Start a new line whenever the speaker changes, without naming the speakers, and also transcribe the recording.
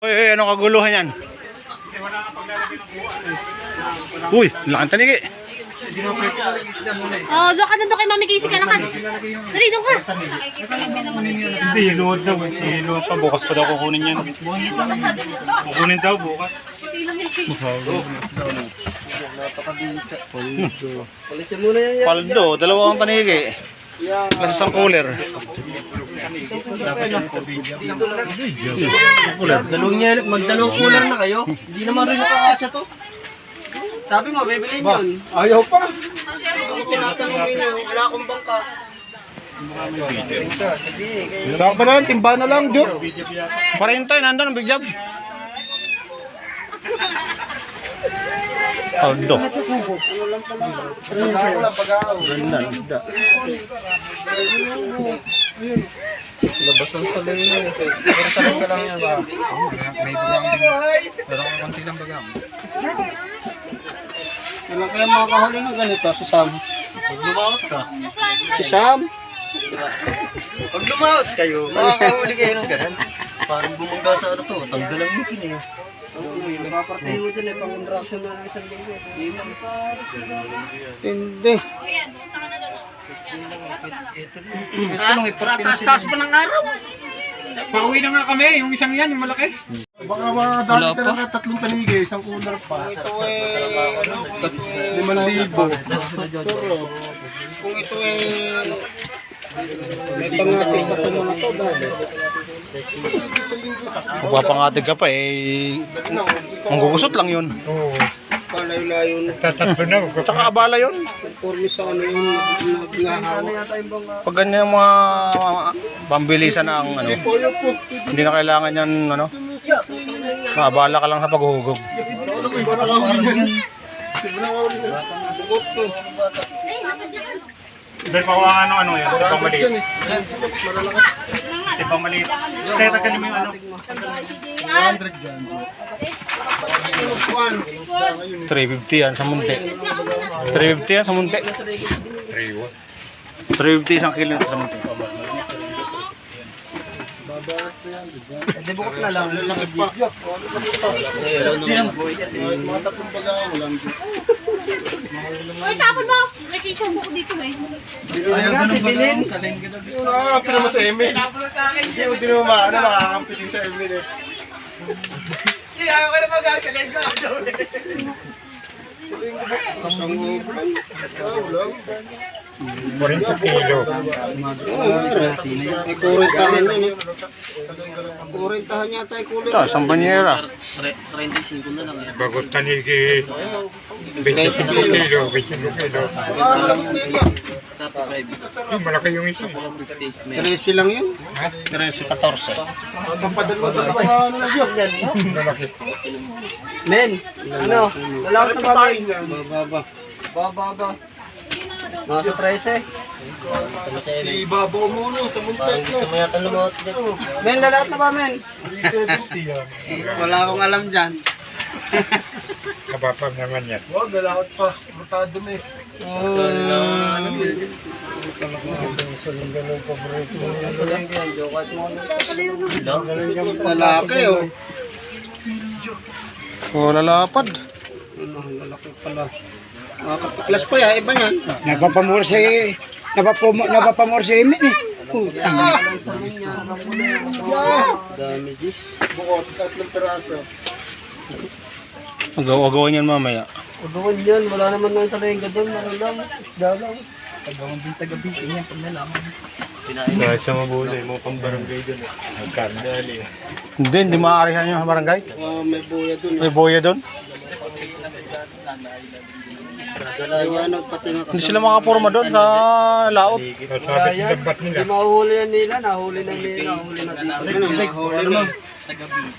Uy, anong kaguluhan yan? Uy, laking tanigi.
Oh, doon ka na doon kay Mami Casey ka lakad. Dali, doon ka.
Hindi, iluwag daw. Iluwag pa. Bukas pa daw kukunin yan. Kukunin daw bukas.
Paldo, dalawang tanigi. Plus isang cooler.
Magdalawang cooler na kayo. Hindi naman rin nakakasya to. Sabi mo, bibilin yun.
Ayaw pa.
Tinatanong nyo, wala akong bangka.
Sakto na yan, timba na lang, Jo. Parintoy, nandun ang big job. Paldo.
Labasan sa lane na yun. Pero sa lane ka lang yan ba?
May bagang din. Pero konti lang bagang.
Kailan kaya makakahuli ng ganito si Sam? Pag lumawat ka. Si Sam? Pag lumawat kayo, makakahuli kayo ng ganun. Parang bumangga sa ano to, tanggalan mo yun eh. Napapartay mo dyan eh, pang-interaction na isang linggo.
Hindi.
Taas-taas pa ng araw.
Pauwi na nga kami. Yung isang yan, yung malaki.
Baka mga dati talaga tatlong tanigi, isang cooler pa. Ito eh, tas 5,000. Suro.
Kung ito may pangating pa ito mga to dahil.
Magpapangatig ka pa eh. Manggugusot lang yun.
Palayo-layo na.
Tatatlo na.
Tsaka abala yun.
Conforme sa ano yung naghahawa.
Pag ganyan mga pambilisan na ang ano, hindi na kailangan yan ano. Abala ka lang sa paghuhugog.
Dahil pa ano yan. Di pa maliit. Di pa maliit. Kaya tagalin mo yung ano.
100 dyan.
350 yan sa munti. 350 yan sa munti. 350 isang kilo sa munti.
Hindi bukot na lang.
Lalaki pa. Mga tatlong baga walang
Uy, tapon mo. May kitchen ko dito eh.
Ayaw na si Bilin.
nakakapin naman sa Emil. Hindi mo maano, makakampitin sa Emil eh.
Warin to kilo.
May kurentahan yun eh. Kurentahan yata yung kulay.
Ito, isang banyera.
35 na lang yan.
Bagot tanigi. 25 kilo. 25 kilo. Yung malaki yung isa.
13 lang yun. 13, 14.
Padalawa ano na dyan.
Malaki.
Men, ano? Lalaki na ba?
Bababa.
Bababa. Nasa 13.
Ibabaw mo no, sa muntak no.
Men, lalat na ba, men?
70 yan.
Wala akong alam dyan.
Kabapag naman yan.
Wag, galawat pa. Mutado na eh.
Lalaki oh.
O, lalapad.
Lalaki pala. Makakapiklas pa ya, iba yan.
Napapamor si Emin eh.
Dami gis.
Bukot, tatlong peraso.
Magawa-gawa niyan mamaya.
Uduan yan, wala naman lang sa lengga doon. Ano lang, isda lang. Tagawan din taga-bitin yan, pag nalaman.
Kahit sa mabulay, mo pang barangay dun. Nagkandali.
Hindi maaarihan yung barangay.
May buya doon.
May boya doon.
Liwanag pati nga
Hindi sila makapurma doon sa laot.
Sabi ng dapat nila.
Hindi mahuli yan nila, nahuli na nila, nahuli na dito. Nahuli mo. Taga-bitin.